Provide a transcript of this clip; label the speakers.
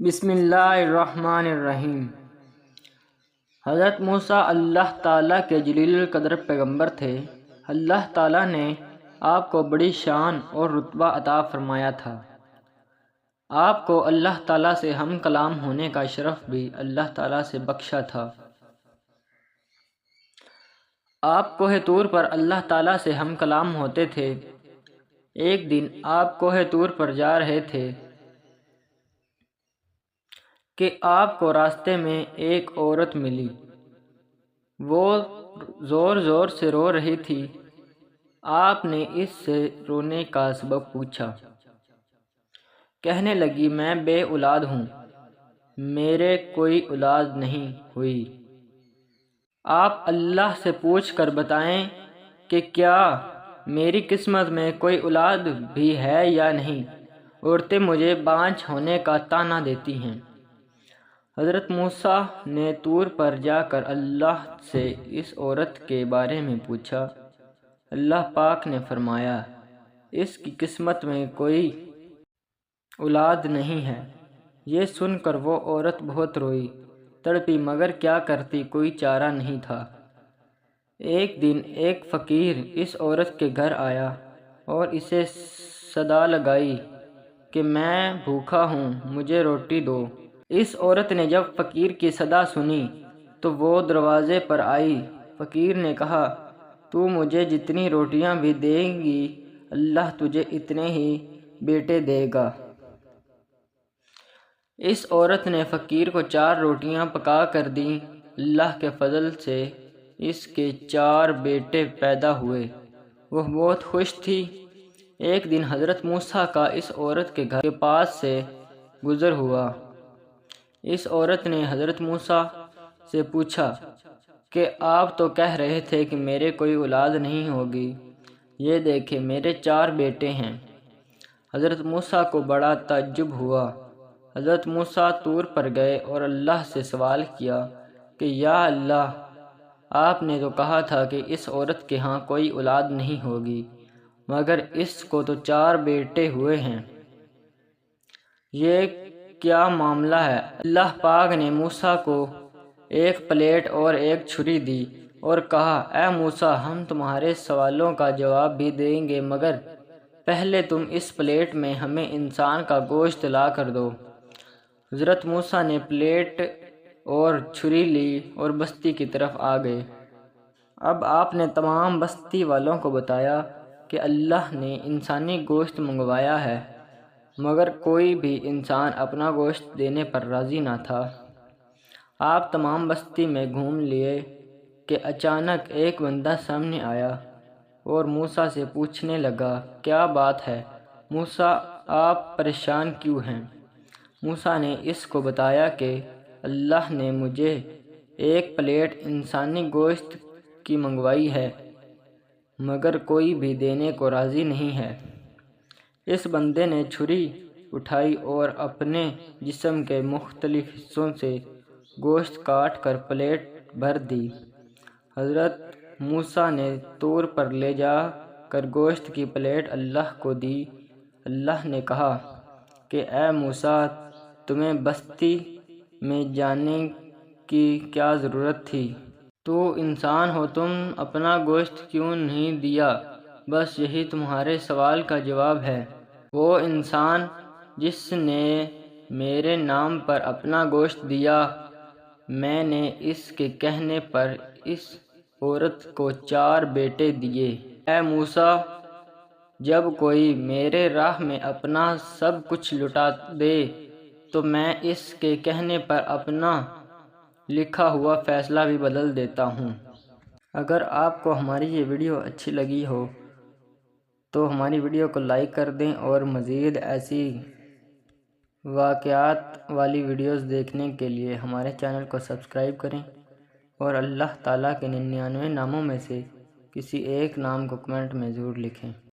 Speaker 1: بسم اللہ الرحمن الرحیم۔ حضرت موسیٰ اللہ تعالیٰ کے جلیل القدر پیغمبر تھے۔ اللہ تعالیٰ نے آپ کو بڑی شان اور رتبہ عطا فرمایا تھا۔ آپ کو اللہ تعالیٰ سے ہم کلام ہونے کا شرف بھی اللہ تعالیٰ سے بخشا تھا۔ آپ کوہ طور پر اللہ تعالیٰ سے ہم کلام ہوتے تھے۔ ایک دن آپ کوہ طور پر جا رہے تھے کہ آپ کو راستے میں ایک عورت ملی۔ وہ زور زور سے رو رہی تھی۔ آپ نے اس سے رونے کا سبب پوچھا۔ کہنے لگی، میں بے اولاد ہوں، میرے کوئی اولاد نہیں ہوئی۔ آپ اللہ سے پوچھ کر بتائیں کہ کیا میری قسمت میں کوئی اولاد بھی ہے یا نہیں۔ عورتیں مجھے بانجھ ہونے کا طعنہ دیتی ہیں۔ حضرت موسیٰ نے طور پر جا کر اللہ سے اس عورت کے بارے میں پوچھا۔ اللہ پاک نے فرمایا، اس کی قسمت میں کوئی اولاد نہیں ہے۔ یہ سن کر وہ عورت بہت روئی، تڑپی، مگر کیا کرتی، کوئی چارہ نہیں تھا۔ ایک دن ایک فقیر اس عورت کے گھر آیا اور اسے صدا لگائی کہ میں بھوکا ہوں، مجھے روٹی دو۔ اس عورت نے جب فقیر کی صدا سنی تو وہ دروازے پر آئی۔ فقیر نے کہا، تو مجھے جتنی روٹیاں بھی دے گی، اللہ تجھے اتنے ہی بیٹے دے گا۔ اس عورت نے فقیر کو 4 روٹیاں پکا کر دیں۔ اللہ کے فضل سے اس کے 4 بیٹے پیدا ہوئے۔ وہ بہت خوش تھی۔ ایک دن حضرت موسیٰ کا اس عورت کے گھر کے پاس سے گزر ہوا۔ اس عورت نے حضرت موسیٰ سے پوچھا کہ آپ تو کہہ رہے تھے کہ میرے کوئی اولاد نہیں ہوگی، یہ دیکھیں میرے 4 بیٹے ہیں۔ حضرت موسیٰ کو بڑا تعجب ہوا۔ حضرت موسیٰ طور پر گئے اور اللہ سے سوال کیا کہ یا اللہ، آپ نے تو کہا تھا کہ اس عورت کے ہاں کوئی اولاد نہیں ہوگی، مگر اس کو تو 4 بیٹے ہوئے ہیں، یہ کیا معاملہ ہے؟ اللہ پاک نے موسیٰ کو ایک پلیٹ اور ایک چھری دی اور کہا، اے موسیٰ، ہم تمہارے سوالوں کا جواب بھی دیں گے، مگر پہلے تم اس پلیٹ میں ہمیں انسان کا گوشت لا کر دو۔ حضرت موسیٰ نے پلیٹ اور چھری لی اور بستی کی طرف آ گئے۔ اب آپ نے تمام بستی والوں کو بتایا کہ اللہ نے انسانی گوشت منگوایا ہے، مگر کوئی بھی انسان اپنا گوشت دینے پر راضی نہ تھا۔ آپ تمام بستی میں گھوم لیے کہ اچانک ایک بندہ سامنے آیا اور موسیٰ سے پوچھنے لگا، کیا بات ہے موسیٰ، آپ پریشان کیوں ہیں؟ موسیٰ نے اس کو بتایا کہ اللہ نے مجھے ایک پلیٹ انسانی گوشت کی منگوائی ہے، مگر کوئی بھی دینے کو راضی نہیں ہے۔ اس بندے نے چھری اٹھائی اور اپنے جسم کے مختلف حصوں سے گوشت کاٹ کر پلیٹ بھر دی۔ حضرت موسیٰ نے طور پر لے جا کر گوشت کی پلیٹ اللہ کو دی۔ اللہ نے کہا کہ اے موسیٰ، تمہیں بستی میں جانے کی کیا ضرورت تھی؟ تو انسان ہو، تم اپنا گوشت کیوں نہیں دیا؟ بس یہی تمہارے سوال کا جواب ہے۔ وہ انسان جس نے میرے نام پر اپنا گوشت دیا، میں نے اس کے کہنے پر اس عورت کو 4 بیٹے دیے۔ اے موسیٰ، جب کوئی میرے راہ میں اپنا سب کچھ لٹا دے تو میں اس کے کہنے پر اپنا لکھا ہوا فیصلہ بھی بدل دیتا ہوں۔ اگر آپ کو ہماری یہ ویڈیو اچھی لگی ہو تو ہماری ویڈیو کو لائک کر دیں اور مزید ایسی واقعات والی ویڈیوز دیکھنے کے لیے ہمارے چینل کو سبسکرائب کریں اور اللہ تعالیٰ کے 99 ناموں میں سے کسی ایک نام کو کمنٹ میں ضرور لکھیں۔